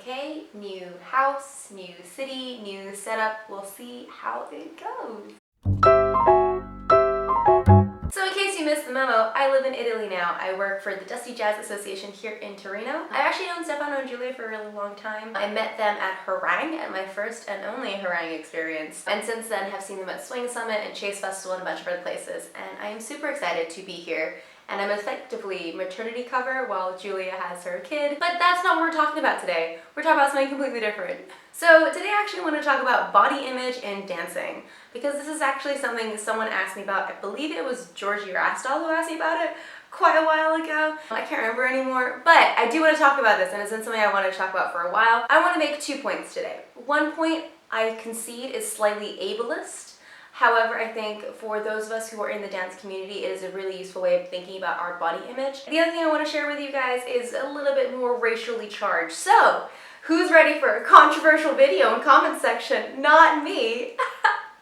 Okay, new house, new city, new setup. We'll see how it goes. So in case you missed the memo, I live in Italy now. I work for the Dusty Jazz Association here in Torino. I've actually known Stefano and Julia for a really long time. I met them at Harangue, at my first and only Harangue experience. And since then have seen them at Swing Summit and Chase Festival and a bunch of other places. And I am super excited to be here. And I'm effectively maternity cover while Julia has her kid. But that's not what we're talking about today. We're talking about something completely different. So today I actually want to talk about body image and dancing, because this is actually something someone asked me about. I believe it was Georgie Rastal who asked me about it quite a while ago. I can't remember anymore, but I do want to talk about this, and it's been something I wanted to talk about for a while. I want to make 2 points today. One point I concede is slightly ableist. However, I think for those of us who are in the dance community, it is a really useful way of thinking about our body image. The other thing I want to share with you guys is a little bit more racially charged. So, who's ready for a controversial video in comment section? Not me.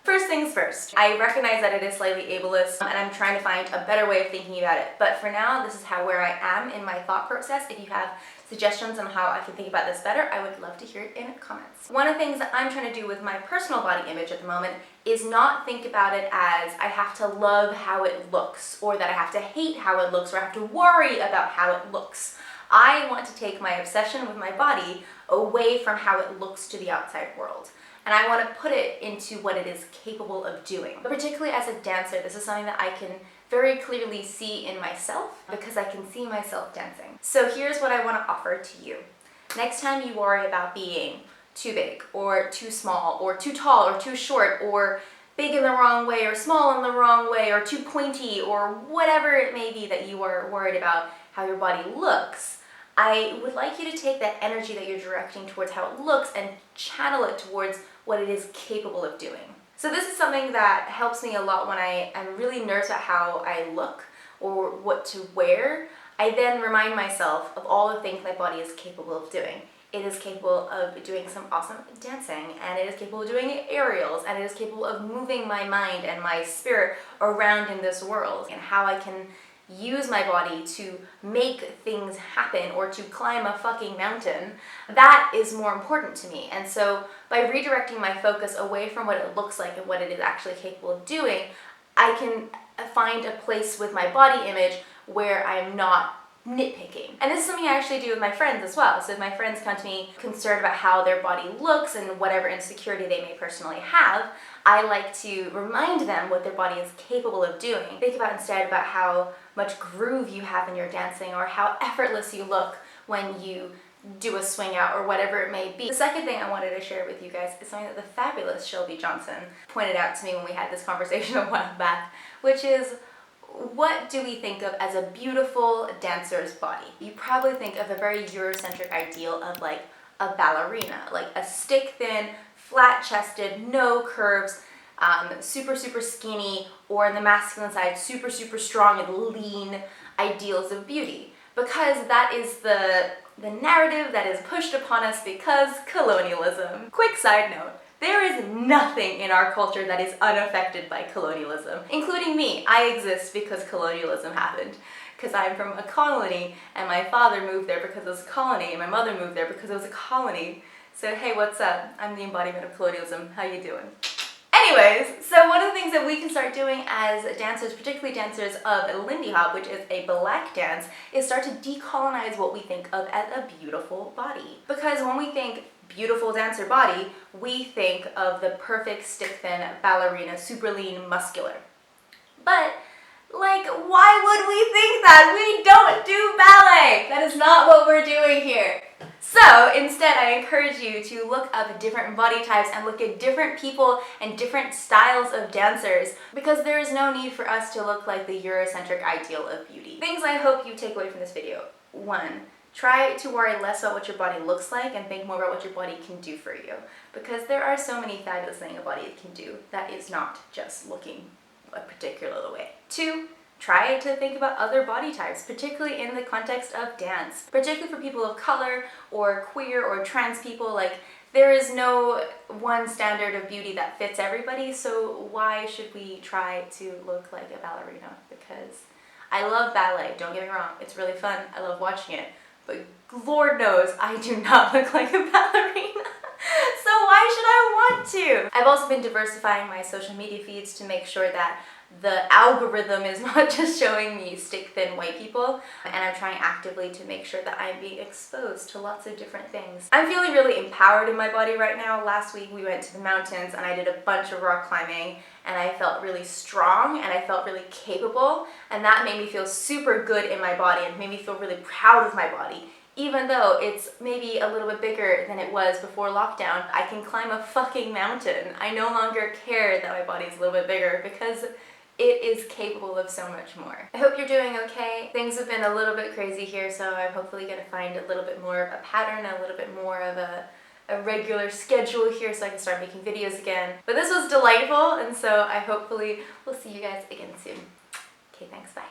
First things first, I recognize that it is slightly ableist and I'm trying to find a better way of thinking about it. But for now, this is where I am in my thought process. If you have suggestions on how I can think about this better, I would love to hear it in comments. One of the things that I'm trying to do with my personal body image at the moment is not think about it as I have to love how it looks, or that I have to hate how it looks, or I have to worry about how it looks. I want to take my obsession with my body away from how it looks to the outside world. And I want to put it into what it is capable of doing. But particularly as a dancer, this is something that I can very clearly see in myself because I can see myself dancing. So here's what I want to offer to you. Next time you worry about being too big or too small or too tall or too short or big in the wrong way or small in the wrong way or too pointy or whatever it may be that you are worried about how your body looks, I would like you to take that energy that you're directing towards how it looks and channel it towards what it is capable of doing. So this is something that helps me a lot when I am really nervous about how I look or what to wear. I then remind myself of all the things my body is capable of doing. It is capable of doing some awesome dancing, and it is capable of doing aerials, and it is capable of moving my mind and my spirit around in this world, and how I can use my body to make things happen or to climb a fucking mountain. That is more important to me. And so by redirecting my focus away from what it looks like and what it is actually capable of doing, I can find a place with my body image where I'm not nitpicking. And this is something I actually do with my friends as well. So if my friends come to me concerned about how their body looks and whatever insecurity they may personally have, I like to remind them what their body is capable of doing. Think about instead about how much groove you have in your dancing, or how effortless you look when you do a swing out or whatever it may be. The second thing I wanted to share with you guys is something that the fabulous Shelby Johnson pointed out to me when we had this conversation a while back, which is, what do we think of as a beautiful dancer's body? You probably think of a very Eurocentric ideal of like a ballerina, like a stick thin, flat chested, no curves, super skinny, or in the masculine side, super strong and lean ideals of beauty. Because that is the narrative that is pushed upon us because colonialism. Quick side note. There is nothing in our culture that is unaffected by colonialism, including me. I exist because colonialism happened, because I'm from a colony, and my father moved there because it was a colony, and my mother moved there because it was a colony. So hey, what's up? I'm the embodiment of colonialism. How you doing? Anyways, so one of the things that we can start doing as dancers, particularly dancers of Lindy Hop, which is a black dance, is start to decolonize what we think of as a beautiful body. Because when we think beautiful dancer body, we think of the perfect stick thin ballerina, super lean, muscular. But like, why would we think that? We don't do ballet! That is not what we're doing here. So instead, I encourage you to look up different body types and look at different people and different styles of dancers, because there is no need for us to look like the Eurocentric ideal of beauty. Things I hope you take away from this video. 1. Try to worry less about what your body looks like and think more about what your body can do for you, because there are so many fabulous things a body can do that is not just looking a particular way. 2. Try to think about other body types, particularly in the context of dance. Particularly for people of color or queer or trans people, like, there is no one standard of beauty that fits everybody, so why should we try to look like a ballerina? Because I love ballet, don't get me wrong, it's really fun, I love watching it, but Lord knows I do not look like a ballerina. So why should I want to? I've also been diversifying my social media feeds to make sure that the algorithm is not just showing me stick-thin white people, and I'm trying actively to make sure that I'm being exposed to lots of different things. I'm feeling really empowered in my body right now. Last week we went to the mountains and I did a bunch of rock climbing, and I felt really strong and I felt really capable, and that made me feel super good in my body and made me feel really proud of my body. Even though it's maybe a little bit bigger than it was before lockdown, I can climb a fucking mountain. I no longer care that my body's a little bit bigger because it is capable of so much more. I hope you're doing okay. Things have been a little bit crazy here, so I'm hopefully gonna find a little bit more of a pattern, a little bit more of a regular schedule here so I can start making videos again. But this was delightful, and so I hopefully will see you guys again soon. Okay, thanks, bye.